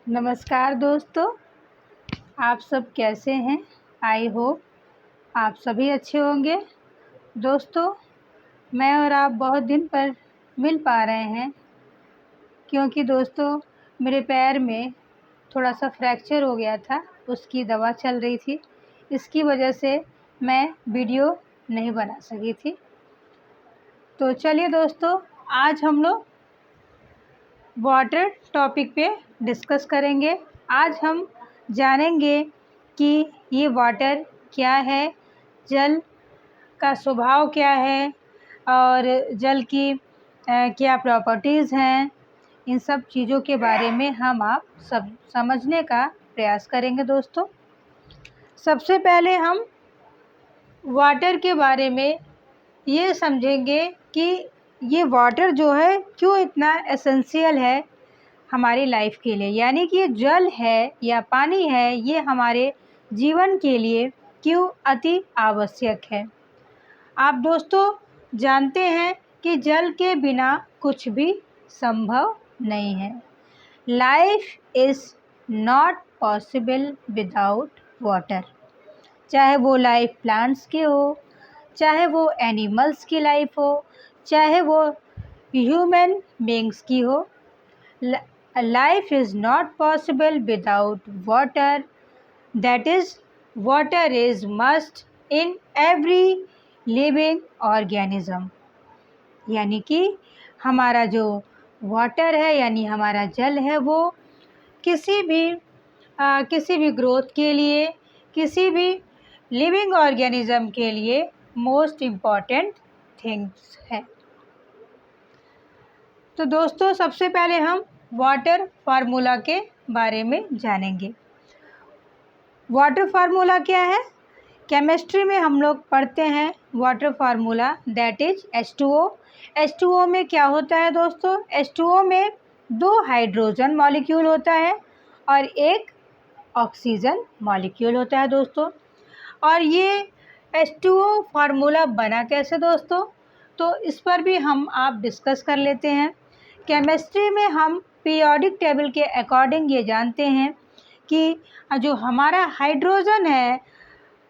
नमस्कार दोस्तों, आप सब कैसे हैं? आई होप आप सभी अच्छे होंगे। दोस्तों, मैं और आप बहुत दिन पर मिल पा रहे हैं क्योंकि दोस्तों मेरे पैर में थोड़ा-सा फ्रैक्चर हो गया था, उसकी दवा चल रही थी। इसकी वजह से मैं वीडियो नहीं बना सकी थी। तो चलिए दोस्तों, आज हम लोग वाटर टॉपिक पे डिस्कस करेंगे। आज हम जानेंगे कि ये वाटर क्या है, जल का स्वभाव क्या है और जल की क्या प्रॉपर्टीज़ हैं। इन सब चीज़ों के बारे में हम आप सब समझने का प्रयास करेंगे दोस्तों। सबसे पहले हम वाटर के बारे में ये समझेंगे कि ये वाटर जो है क्यों इतना एसेंशियल है हमारी लाइफ के लिए, यानी कि ये जल है या पानी है, ये हमारे जीवन के लिए क्यों अति आवश्यक है। आप दोस्तों जानते हैं कि जल के बिना कुछ भी संभव नहीं है। Life is not possible without water. चाहे वो लाइफ प्लांट्स की हो, चाहे वो एनिमल्स की लाइफ हो, चाहे वो ह्यूमन बींग्स की हो। Life is not possible without water. That is, water is must in every living organism. यानी कि हमारा जो वाटर है यानी हमारा जल है वो किसी भी ग्रोथ के लिए, किसी भी लिविंग ऑर्गेनिज्म के लिए मोस्ट इम्पॉर्टेंट थिंग्स है। तो दोस्तों सबसे पहले हम वाटर फार्मूला के बारे में जानेंगे। वाटर फार्मूला क्या है? केमिस्ट्री में हम लोग पढ़ते हैं water formula, that is H2O। H2O में क्या होता है दोस्तों? H2O में 2 हाइड्रोजन मॉलिक्यूल होता है और 1 ऑक्सीजन मॉलिक्यूल होता है दोस्तों। और ये H2O फार्मूला बना कैसे दोस्तों? तो इस पर भी हम आप डिस्कस कर लेते हैं। केमिस्ट्री में हम पीरियोडिक टेबल के अकॉर्डिंग ये जानते हैं कि जो हमारा हाइड्रोजन है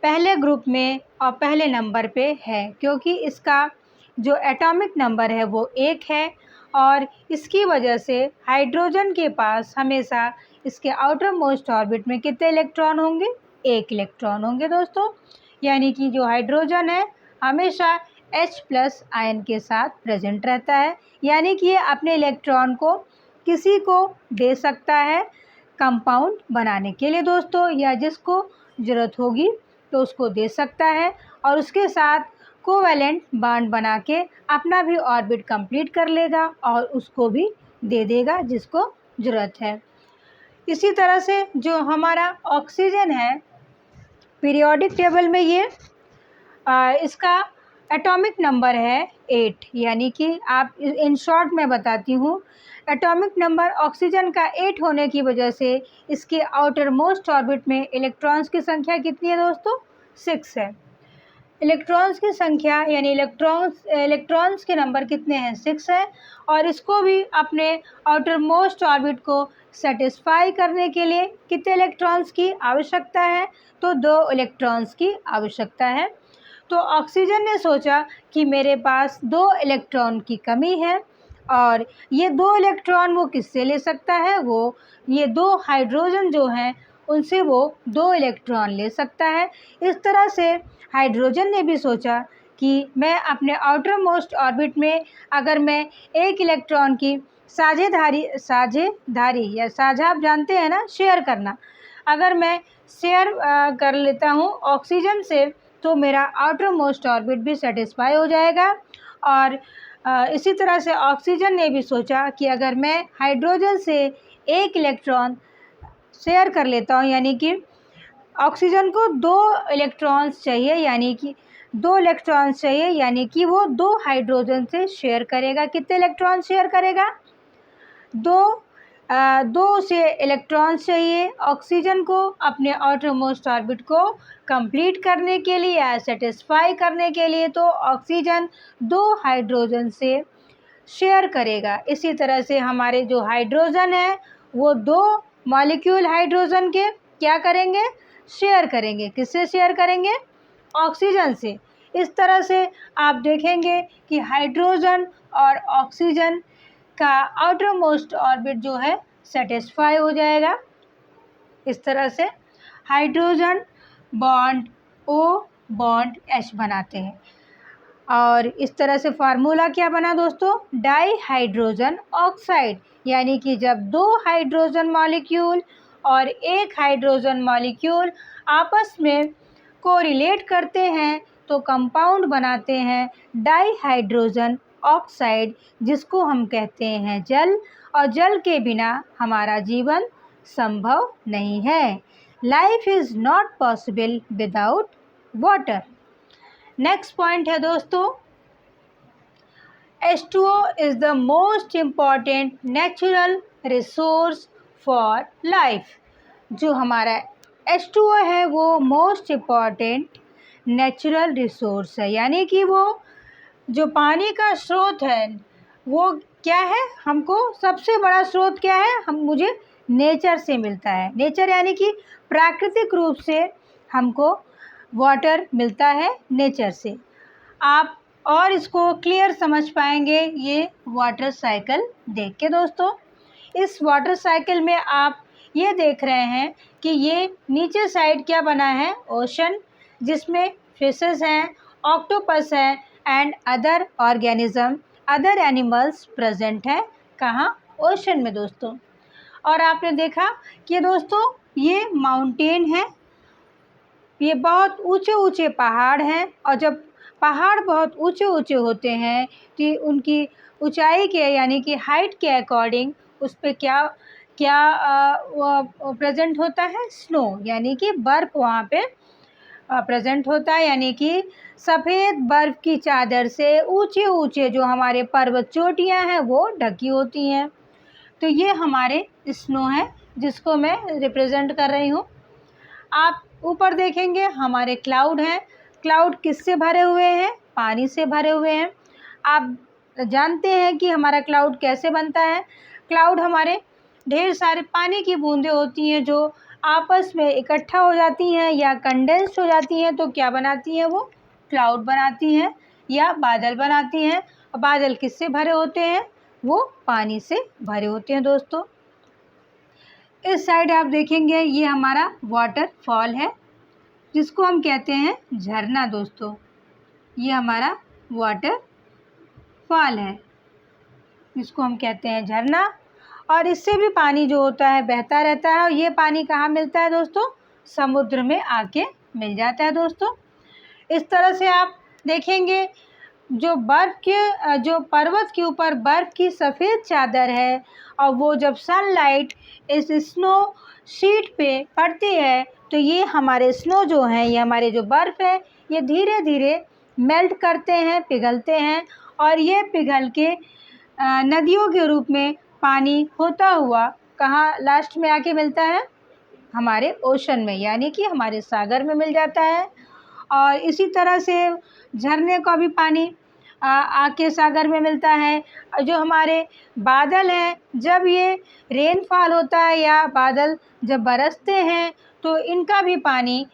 पहले ग्रुप में और पहले नंबर पे है, क्योंकि इसका जो एटॉमिक नंबर है वो 1 है और इसकी वजह से हाइड्रोजन के पास हमेशा इसके आउटर मोस्ट ऑर्बिट में कितने इलेक्ट्रॉन होंगे? 1 इलेक्ट्रॉन होंगे दोस्तों। यानी कि जो हाइड्रोजन है हमेशा H+ आयन के साथ प्रेजेंट रहता है, यानी कि ये अपने इलेक्ट्रॉन को किसी को दे सकता है कंपाउंड बनाने के लिए दोस्तों, या जिसको ज़रूरत होगी तो उसको दे सकता है और उसके साथ कोवैलेंट बॉन्ड बना के अपना भी ऑर्बिट कंप्लीट कर लेगा और उसको भी दे देगा जिसको ज़रूरत है। इसी तरह से जो हमारा ऑक्सीजन है पीरियोडिक टेबल में ये इसका एटॉमिक नंबर है 8, यानी कि आप इन शॉर्ट में बताती हूँ। एटॉमिक नंबर ऑक्सीजन का 8 होने की वजह से इसके आउटर मोस्ट ऑर्बिट में इलेक्ट्रॉन्स की संख्या कितनी है दोस्तों? 6 है। इलेक्ट्रॉन्स की संख्या यानी इलेक्ट्रॉन्स के नंबर कितने हैं? 6 है। और इसको भी अपने आउटर मोस्ट ऑर्बिट को सेटिस्फाई करने के लिए कितने इलेक्ट्रॉन्स की आवश्यकता है? तो 2 इलेक्ट्रॉन्स की आवश्यकता है। तो ऑक्सीजन ने सोचा कि मेरे पास 2 इलेक्ट्रॉन की कमी है और ये 2 इलेक्ट्रॉन वो किससे ले सकता है? वो ये 2 हाइड्रोजन जो हैं उनसे वो 2 इलेक्ट्रॉन ले सकता है। इस तरह से हाइड्रोजन ने भी सोचा कि मैं अपने आउटर मोस्ट ऑर्बिट में अगर मैं 1 इलेक्ट्रॉन की साझेदारी या साझा आप जानते हैं ना, शेयर करना, अगर मैं शेयर कर लेता हूँ ऑक्सीजन से तो मेरा आउटर मोस्ट ऑर्बिट भी सेटिस्फाई हो जाएगा। और इसी तरह से ऑक्सीजन ने भी सोचा कि अगर मैं हाइड्रोजन से 1 इलेक्ट्रॉन शेयर कर लेता हूँ, यानी कि ऑक्सीजन को 2 इलेक्ट्रॉन्स चाहिए, यानी कि वो 2 हाइड्रोजन से शेयर करेगा। कितने इलेक्ट्रॉन शेयर करेगा? 2 से इलेक्ट्रॉन्स चाहिए ऑक्सीजन को अपने आउटर मोस्ट ऑर्बिट को कंप्लीट करने के लिए या सेटिस्फाई करने के लिए, तो ऑक्सीजन 2 हाइड्रोजन से शेयर करेगा। इसी तरह से हमारे जो हाइड्रोजन है वो 2 मॉलिक्यूल हाइड्रोजन के क्या करेंगे, शेयर करेंगे। किससे शेयर करेंगे, ऑक्सीजन से। इस तरह से आप देखेंगे कि हाइड्रोजन और ऑक्सीजन का आउटर मोस्ट ऑर्बिट जो है सेटिस्फाई हो जाएगा। इस तरह से hydrogen bond O bond H बनाते हैं। और इस तरह से फार्मूला क्या बना दोस्तों, डाई हाइड्रोजन ऑक्साइड, यानी कि जब दो हाइड्रोजन मॉलिक्यूल और एक हाइड्रोजन मॉलिक्यूल आपस में कोरिलेट करते हैं तो कंपाउंड बनाते हैं डाई हाइड्रोजन ऑक्साइड, जिसको हम कहते हैं जल। और जल के बिना हमारा जीवन संभव नहीं है। Life is not possible without water. Next point है दोस्तों, H2O is the most important natural resource for life। जो हमारा H2O है वो मोस्ट इम्पॉर्टेंट नेचुरल रिसोर्स है, यानी कि वो जो पानी का स्रोत है वो क्या है, हमको सबसे बड़ा स्रोत क्या है, मुझे नेचर से मिलता है। नेचर यानी कि प्राकृतिक रूप से हमको वाटर मिलता है नेचर से। आप और इसको क्लियर समझ पाएंगे ये वाटर साइकिल देख के दोस्तों। इस वाटर साइकिल में आप ये देख रहे हैं कि ये नीचे साइड क्या बना है, ओशन, जिसमें फिशेस हैं, ऑक्टोपस है and other organism, other animals present है। कहाँ, ओशन में दोस्तों। और आपने देखा कि दोस्तों ये माउंटेन है, ये बहुत ऊंचे ऊंचे पहाड़ हैं। और जब पहाड़ बहुत ऊंचे ऊंचे होते हैं तो उनकी ऊंचाई के यानी कि हाइट के अकॉर्डिंग उस पर क्या क्या प्रेजेंट होता है, स्नो, यानी कि बर्फ़ वहाँ पे प्रेजेंट होता है। यानी कि सफ़ेद बर्फ़ की चादर से ऊंचे ऊंचे जो हमारे पर्वत चोटियाँ हैं वो ढकी होती हैं। तो ये हमारे स्नो है जिसको मैं रिप्रेजेंट कर रही हूँ। आप ऊपर देखेंगे हमारे क्लाउड हैं। क्लाउड किससे भरे हुए हैं, पानी से भरे हुए हैं। आप जानते हैं कि हमारा क्लाउड कैसे बनता है। क्लाउड हमारे ढेर सारे पानी की बूंदें होती हैं जो आपस में इकट्ठा हो जाती हैं या कंडेंस्ड हो जाती हैं, तो क्या बनाती हैं, वो क्लाउड बनाती हैं या बादल बनाती हैं। और बादल किससे भरे होते हैं, वो पानी से भरे होते हैं दोस्तों। इस साइड आप देखेंगे ये हमारा वाटरफॉल है जिसको हम कहते हैं झरना दोस्तों। ये हमारा वाटरफॉल है जिसको हम कहते हैं झरना। और इससे भी पानी जो होता है बहता रहता है। और ये पानी कहाँ मिलता है दोस्तों, समुद्र में आके मिल जाता है दोस्तों। इस तरह से आप देखेंगे जो बर्फ़ के जो पर्वत के ऊपर बर्फ़ की सफ़ेद चादर है और वो जब सनलाइट इस स्नो शीट पे पड़ती है तो ये हमारे स्नो जो हैं, ये हमारे जो बर्फ़ है, ये धीरे धीरे मेल्ट करते हैं, पिघलते हैं। और ये पिघल के नदियों के रूप में पानी होता हुआ कहाँ लास्ट में आके मिलता है, हमारे ओशन में, यानी कि हमारे सागर में मिल जाता है। और इसी तरह से झरने का भी पानी आके सागर में मिलता है। जो हमारे बादल हैं, जब ये रेनफॉल होता है या बादल जब बरसते हैं तो इनका भी पानी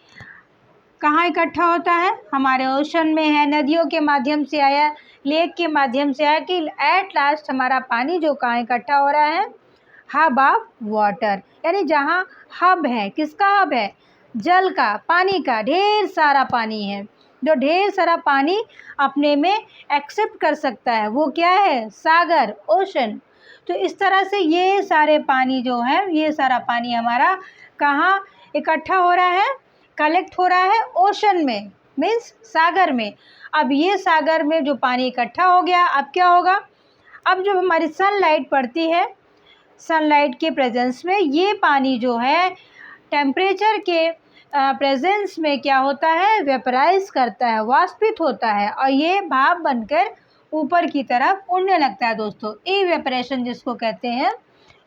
कहाँ इकट्ठा होता है, हमारे ओशन में है। नदियों के माध्यम से आया, लेक के माध्यम से आया कि एट लास्ट हमारा पानी जो कहाँ इकट्ठा हो रहा है, हब ऑफ वाटर, यानी जहाँ हब है, किसका हब है, जल का, पानी का। ढेर सारा पानी है, जो ढेर सारा पानी अपने में एक्सेप्ट कर सकता है, वो क्या है, सागर, ओशन। तो इस तरह से ये सारे पानी जो है, ये सारा पानी हमारा कहाँ इकट्ठा हो रहा है, कलेक्ट हो रहा है ओशन में, मीन्स सागर में। अब ये सागर में जो पानी इकट्ठा हो गया, अब क्या होगा, अब जब हमारी सनलाइट पड़ती है, सनलाइट के प्रेजेंस में ये पानी जो है टेम्परेचर के प्रेजेंस में क्या होता है, वेपराइज करता है, वाष्पित होता है और ये भाप बनकर ऊपर की तरफ उड़ने लगता है दोस्तों। इवेपरेशन जिसको कहते हैं,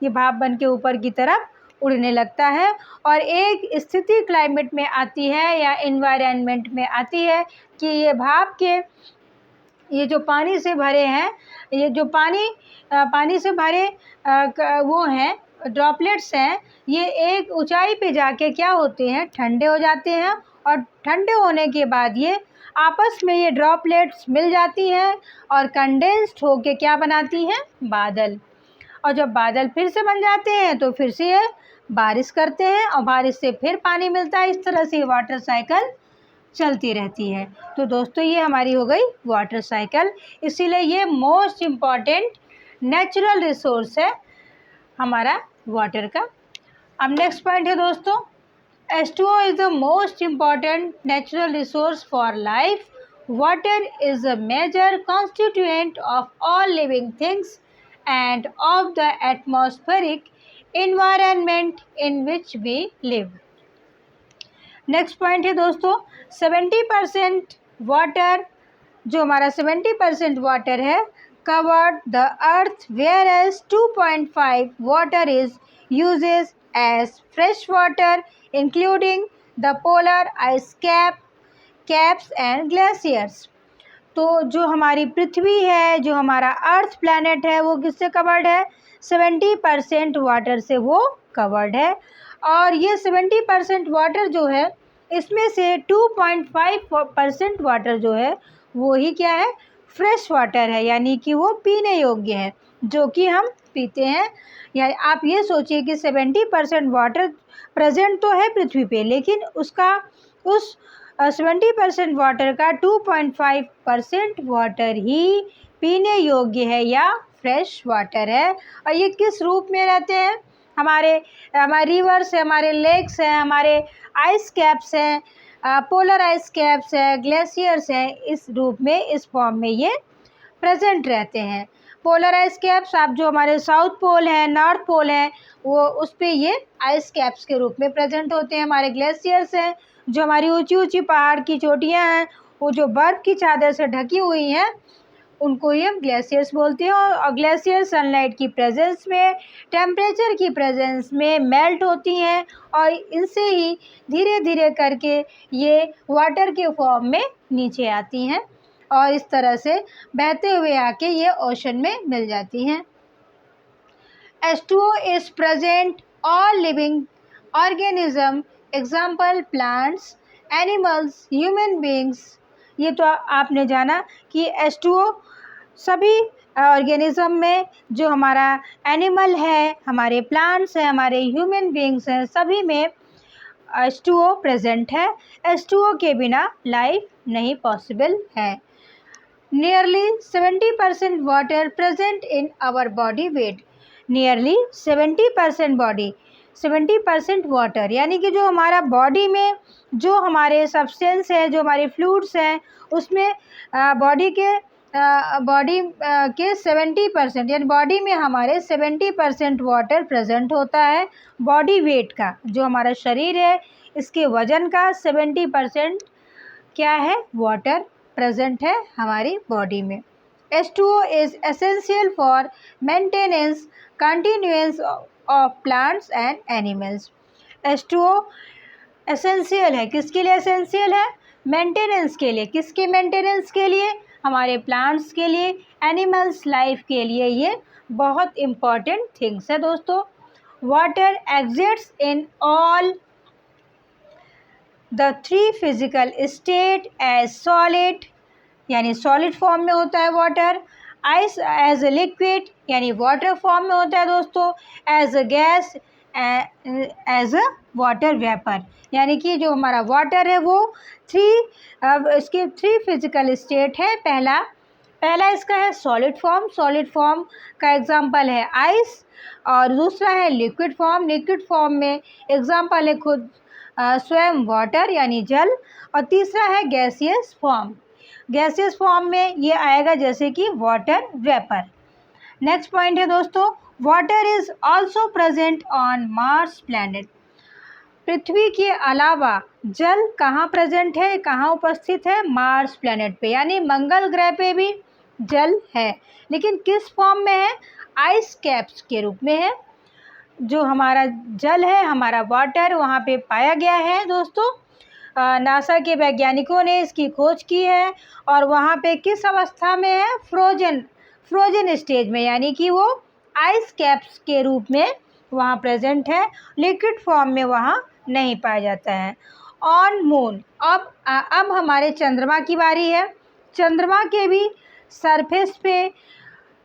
ये भाप बन के ऊपर की तरफ उड़ने लगता है। और एक स्थिति क्लाइमेट में आती है या इन्वायरमेंट में आती है कि ये भाप के, ये जो पानी से भरे हैं, ये जो पानी से भरे वो हैं ड्रॉपलेट्स हैं ये एक ऊंचाई पे जाके क्या होते हैं, ठंडे हो जाते हैं, और ठंडे होने के बाद ये आपस में ये ड्रॉपलेट्स मिल जाती हैं और कंडेंस्ड होके क्या बनाती हैं, बादल। और जब बादल फिर से बन जाते हैं तो फिर से ये बारिश करते हैं और बारिश से फिर पानी मिलता है। इस तरह से वाटर साइकिल चलती रहती है। तो दोस्तों ये हमारी हो गई वाटर साइकिल, इसीलिए ये मोस्ट इम्पॉर्टेंट नेचुरल रिसोर्स है हमारा वाटर का। अब नेक्स्ट पॉइंट है दोस्तों, H2O is the most important natural resource for life. Water is a major constituent of all living things and of the atmospheric environment in which we live. Next point है दोस्तों, 70% water, जो हमारा 70% water है covered the earth, where as 2.5 water is uses as fresh water including the polar ice caps and glaciers. तो जो हमारी पृथ्वी है, जो हमारा अर्थ प्लैनेट है, वो किससे कवर्ड है, 70% वाटर से वो कवर्ड है। और ये 70% वाटर जो है, इसमें से 2.5% वाटर जो है वो ही क्या है, फ्रेश वाटर है, यानी कि वो पीने योग्य है, जो कि हम पीते हैं। यानी आप ये सोचिए कि 70% वाटर प्रेजेंट तो है पृथ्वी पे, लेकिन उसका उस 70% वाटर का 2.5% वाटर ही पीने योग्य है या फ्रेश वाटर है। और ये किस रूप में रहते हैं, हमारे रिवर्स है, हमारे लेक्स हैं, हमारे आइस कैप्स हैं, पोलर आइस कैप्स हैं, ग्लेशियर्स हैं, इस रूप में, इस फॉर्म में ये प्रेजेंट रहते हैं। पोलर आइस कैप्स, आप जो हमारे साउथ पोल है, नॉर्थ पोल है, वो उस पे ये आइस कैप्स के रूप में प्रेजेंट होते हैं। हमारे ग्लेशियर्स हैं, जो हमारी ऊंची ऊंची पहाड़ की चोटियां हैं, वो जो बर्फ़ की चादर से ढकी हुई हैं, उनको ये ग्लेशियर्स बोलते हैं। और ग्लेशियर सनलाइट की प्रेजेंस में, टेम्परेचर की प्रेजेंस में मेल्ट होती हैं और इनसे ही धीरे धीरे करके ये वाटर के फॉर्म में नीचे आती हैं और इस तरह से बहते हुए आके ये ओशन में मिल जाती हैं। H2O is present all living organism, example plants, animals, human beings। ये तो आपने जाना कि H2O सभी ऑर्गेनिज्म में, जो हमारा एनिमल है, हमारे प्लांट्स हैं, हमारे ह्यूमन बींग्स हैं, सभी में H2O प्रेजेंट है। H2O के बिना लाइफ नहीं पॉसिबल है। Nearly 70% water present in our body weight, nearly 70% body, 70% water, यानी कि जो हमारा बॉडी में जो हमारे सब्सटेंस है, जो हमारे फ्लूइड्स हैं, उसमें बॉडी के 70%, यानी बॉडी में हमारे 70% वाटर प्रेजेंट होता है। बॉडी वेट का, जो हमारा शरीर है, इसके वज़न का 70% क्या है, वाटर प्रेजेंट है हमारी बॉडी में। H2O is essential for maintenance continuance of plants and animals। H2O essential है, किसके लिए एसेंशियल है, मेंटेनेंस के लिए। किसके मेंटेनेंस के लिए, हमारे प्लांट्स के लिए, एनिमल्स लाइफ के लिए ये बहुत इम्पॉर्टेंट थिंग्स है दोस्तों। Water exists in all the 3 physical state as solid, यानी सॉलिड फॉर्म में होता है water, ice as a liquid, यानी वाटर फॉर्म में होता है दोस्तों, as a gas, as a water vapour, यानी कि जो हमारा वाटर है वो इसके 3 फिजिकल स्टेट है। पहला इसका है सॉलिड फॉर्म, सॉलिड फॉर्म का एग्जांपल है आइस, और दूसरा है लिक्विड फॉर्म, लिक्विड फॉर्म में एग्जांपल है खुद स्वयं वाटर यानी जल, और तीसरा है गैसियस फॉर्म, गैसियस फॉर्म में ये आएगा जैसे कि वाटर वेपर। नेक्स्ट पॉइंट है दोस्तों, water is also present on Mars planet. पृथ्वी के अलावा जल कहाँ प्रेजेंट है, कहाँ उपस्थित है, मार्स प्लैनेट पे, यानी मंगल ग्रह पे भी जल है, लेकिन किस फॉर्म में है, आइस कैप्स के रूप में है। जो हमारा जल है, हमारा वाटर वहाँ पे पाया गया है दोस्तों। नासा के वैज्ञानिकों ने इसकी खोज की है और वहाँ पे किस अवस्था में है, फ्रोजन स्टेज में, यानी कि वो आइस कैप्स के रूप में वहाँ प्रेजेंट है, लिक्विड फॉर्म में वहाँ नहीं पाया जाता है। ऑन मून, अब हमारे चंद्रमा की बारी है। चंद्रमा के भी सरफेस पे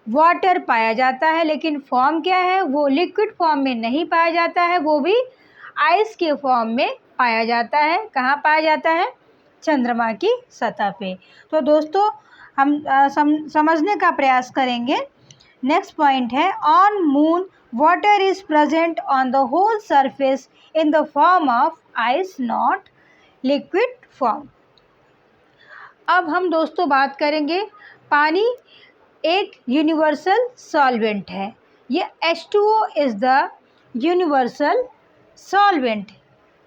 वाटर पाया जाता है, लेकिन फॉर्म क्या है, वो लिक्विड फॉर्म में नहीं पाया जाता है, वो भी आइस के फॉर्म में पाया जाता है। कहाँ पाया जाता है? चंद्रमा की सतह पे। तो दोस्तों हम समझने का प्रयास करेंगे। नेक्स्ट पॉइंट है, on moon water is present on the whole surface in the form of ice, not liquid form. अब हम दोस्तों बात करेंगे, पानी एक यूनिवर्सल सॉल्वेंट है। ये H2O is the universal solvent.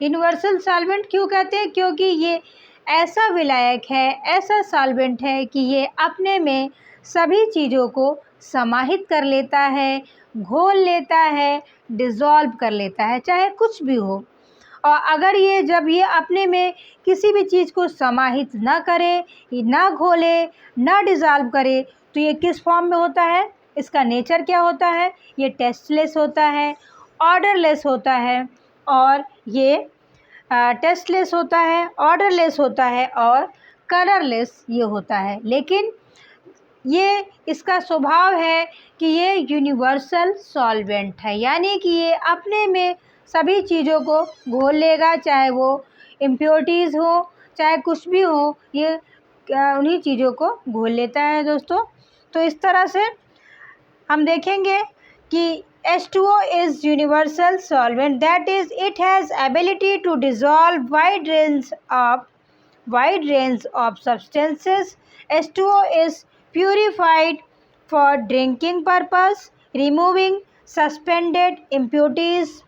Universal solvent क्यों कहते हैं? क्योंकि ये ऐसा विलायक है, ऐसा सॉल्वेंट है कि ये अपने में सभी चीज़ों को समाहित कर लेता है, घोल लेता है, डिज़ोल्व कर लेता है, चाहे कुछ भी हो। और अगर जब ये अपने में किसी भी चीज़ को समाहित ना करे, ना घोले, ना डिज़ोल्व करे, तो ये किस फॉर्म में होता है? इसका नेचर क्या होता है? ये टेस्टलेस होता है, ऑर्डरलेस होता है, और ये टेस्टलेस होता है, ऑर्डरलेस होता है और कलरलेस ये होता है। लेकिन ये इसका स्वभाव है कि ये यूनिवर्सल सॉल्वेंट है, यानी कि ये अपने में सभी चीज़ों को घोल लेगा, चाहे वो इम्प्योरिटीज़ हो, चाहे कुछ भी हो, ये उन्हीं चीज़ों को घोल लेता है दोस्तों। तो इस तरह से हम देखेंगे कि H2O is universal solvent, that is it has ability to dissolve wide range of substances. H2O is purified for drinking purpose, removing suspended impurities.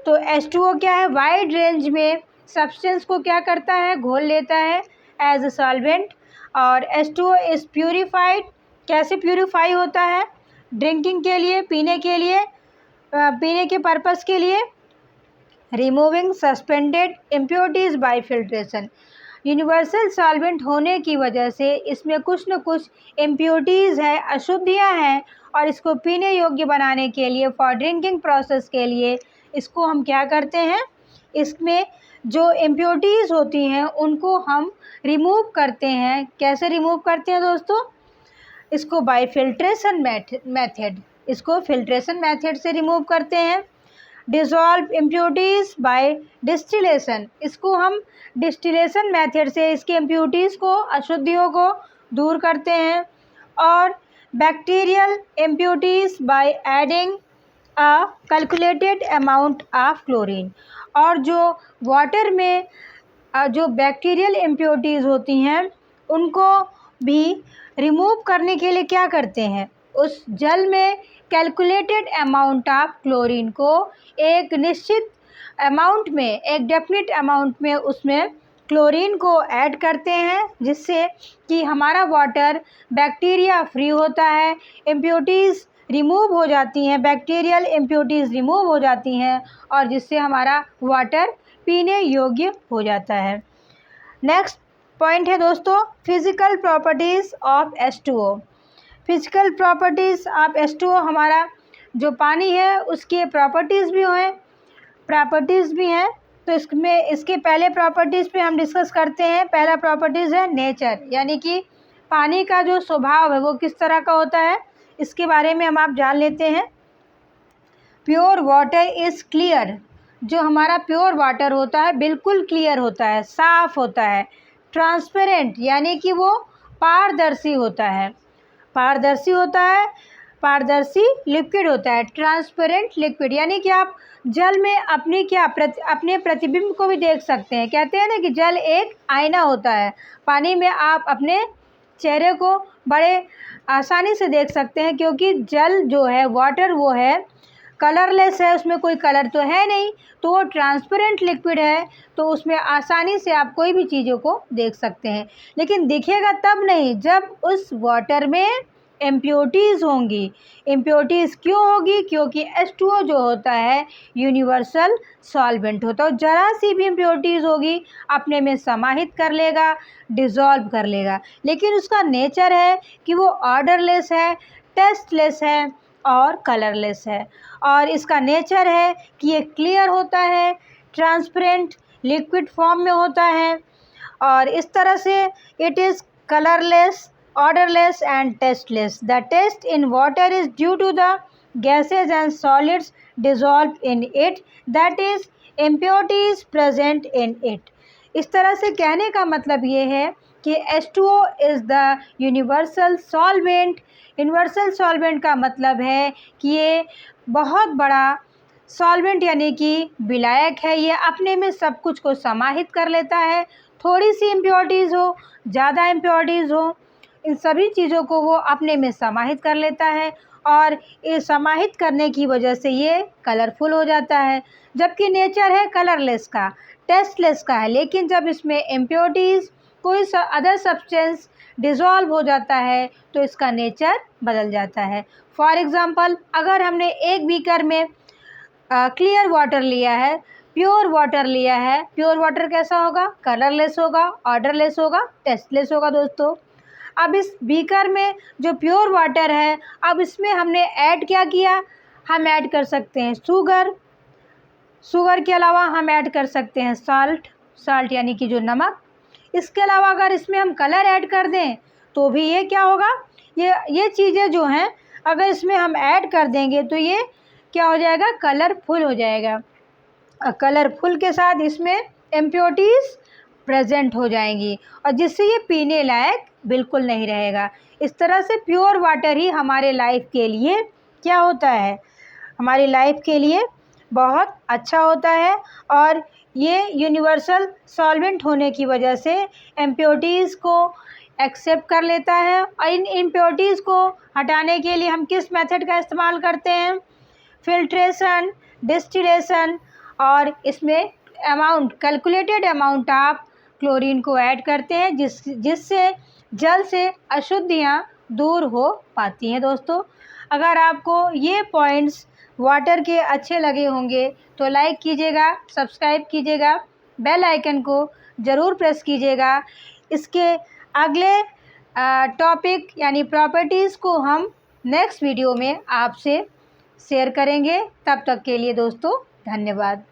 तो H2O क्या है? वाइड रेंज में सब्सटेंस को क्या करता है? घोल लेता है एज अ सॉल्वेंट। और H2O इज़ प्यूरिफाइड, कैसे प्यूरिफाई होता है? ड्रिंकिंग के लिए, पीने के पर्पस के लिए। Removing suspended impurities bye filtration. Universal solvent होने की वजह से इसमें कुछ न कुछ इम्प्योरिटीज़ है, अशुद्धियाँ हैं, और इसको पीने योग्य बनाने के लिए, फॉर ड्रिंकिंग प्रोसेस के लिए, इसको हम क्या करते हैं? इसमें जो इम्प्योरिटीज़ होती हैं उनको हम रिमूव करते हैं। कैसे रिमूव करते हैं दोस्तों? इसको बाय फिल्ट्रेशन मेथड, इसको फिल्ट्रेशन मेथड से रिमूव करते हैं। डिज़ोल्व इम्प्योरिटीज़ बाय डिस्टिलेशन, इसको हम डिस्टिलेशन मेथड से इसके इम्प्योरिटीज़ को, अशुद्धियों को दूर करते हैं। और bacterial impurities by adding a calculated amount of chlorine, और जो वाटर में जो बैक्टीरियल इम्प्योरिटीज़ होती हैं उनको भी रिमूव करने के लिए क्या करते हैं? उस जल में कैलकुलेटेड अमाउंट ऑफ क्लोरीन को एक निश्चित अमाउंट में, एक डेफिनेट अमाउंट में उसमें क्लोरीन को ऐड करते हैं, जिससे कि हमारा वाटर बैक्टीरिया फ्री होता है, इम्प्योरिटीज़ रिमूव हो जाती हैं, बैक्टीरियल इम्प्योरिटीज़ रिमूव हो जाती हैं, और जिससे हमारा वाटर पीने योग्य हो जाता है। नेक्स्ट पॉइंट है दोस्तों, physical properties of H2O। Physical properties of H2O, हमारा जो पानी है उसके प्रॉपर्टीज़ भी हैं। तो इसके पहले प्रॉपर्टीज़ पे हम डिस्कस करते हैं। पहला प्रॉपर्टीज़ है नेचर, यानी कि पानी का जो स्वभाव है वो किस तरह का होता है, इसके बारे में हम आप जान लेते हैं। प्योर वाटर इज़ क्लियर, जो हमारा प्योर वाटर होता है बिल्कुल क्लियर होता है, साफ़ होता है। ट्रांसपेरेंट, यानी कि वो पारदर्शी होता है, पारदर्शी लिक्विड होता है। ट्रांसपेरेंट लिक्विड, यानी कि आप जल में अपने प्रतिबिंब को भी देख सकते हैं। कहते हैं ना कि जल एक आईना होता है, पानी में आप अपने चेहरे को बड़े आसानी से देख सकते हैं, क्योंकि जल जो है, वाटर, वो है कलरलेस है, उसमें कोई कलर तो है नहीं, तो वो ट्रांसपेरेंट लिक्विड है, तो उसमें आसानी से आप कोई भी चीज़ों को देख सकते हैं। लेकिन दिखेगा तब नहीं जब उस वाटर में इम्प्योरिटीज़ होंगी। इम्प्योरिटीज़ क्यों होगी? क्योंकि H2O जो होता है यूनिवर्सल सॉल्वेंट होता है, और ज़रा सी भी इम्प्योरिटीज़ होगी अपने में समाहित कर लेगा, डिज़ोल्व कर लेगा। लेकिन उसका नेचर है कि वो ऑर्डरलेस है, टेस्टलेस है, और कलरलेस है। और इसका नेचर है कि ये क्लियर होता है, ट्रांसपेरेंट, लिक्विड फॉर्म में होता है, और इस तरह से it is colourless, odorless and tasteless. The taste in water is due to the gases and solids dissolved in it, that is impurities present in it. इस तरह से कहने का मतलब ये है कि H2O is the universal solvent. Universal solvent का मतलब है कि ये बहुत बड़ा सॉल्वेंट यानी कि विलायक है। ये अपने में सब कुछ को समाहित कर लेता है। थोड़ी सी इम्प्योरिटीज़ हो, ज़्यादा इम्प्योरिटीज़ हो, इन सभी चीज़ों को वो अपने में समाहित कर लेता है, और ये समाहित करने की वजह से ये कलरफुल हो जाता है। जबकि नेचर है कलरलेस का, टेस्टलेस का है, लेकिन जब इसमें इम्प्योरिटीज़, कोई अदर सब्सटेंस डिज़ोल्व हो जाता है तो इसका नेचर बदल जाता है। फॉर एग्ज़ाम्पल, अगर हमने एक बीकर में क्लियर वाटर लिया है, प्योर वाटर लिया है, प्योर वाटर कैसा होगा? कलरलेस होगा, ऑर्डरलेस होगा, टेस्टलेस होगा दोस्तों। अब इस बीकर में जो प्योर वाटर है, अब इसमें हमने ऐड क्या किया? हम ऐड कर सकते हैं शुगर, शुगर के अलावा हम ऐड कर सकते हैं साल्ट, साल्ट यानी कि जो नमक। इसके अलावा अगर इसमें हम कलर ऐड कर दें तो भी ये क्या होगा? ये चीज़ें जो हैं अगर इसमें हम ऐड कर देंगे तो ये क्या हो जाएगा? कलरफुल हो जाएगा। कलरफुल के साथ इसमें इम्प्योरिटीज़ प्रेजेंट हो जाएंगी, और जिससे ये पीने लायक बिल्कुल नहीं रहेगा। इस तरह से प्योर वाटर ही हमारे लाइफ के लिए क्या होता है? हमारी लाइफ के लिए बहुत अच्छा होता है, और ये यूनिवर्सल सॉल्वेंट होने की वजह से इम्प्योरिटीज़ को एक्सेप्ट कर लेता है। और इन इम्प्योरिटीज़ को हटाने के लिए हम किस मेथड का इस्तेमाल करते हैं? फिल्ट्रेशन, डिस्टिलेशन, और इसमें amount, calculated amount of chlorine को ऐड करते हैं, जिससे जल से अशुद्धियाँ दूर हो पाती हैं दोस्तों। अगर आपको ये पॉइंट्स वाटर के अच्छे लगे होंगे तो लाइक कीजिएगा, सब्सक्राइब कीजिएगा, बेल आइकन को ज़रूर प्रेस कीजिएगा। इसके अगले टॉपिक यानी प्रॉपर्टीज़ को हम नेक्स्ट वीडियो में आपसे शेयर करेंगे। तब तक के लिए दोस्तों धन्यवाद।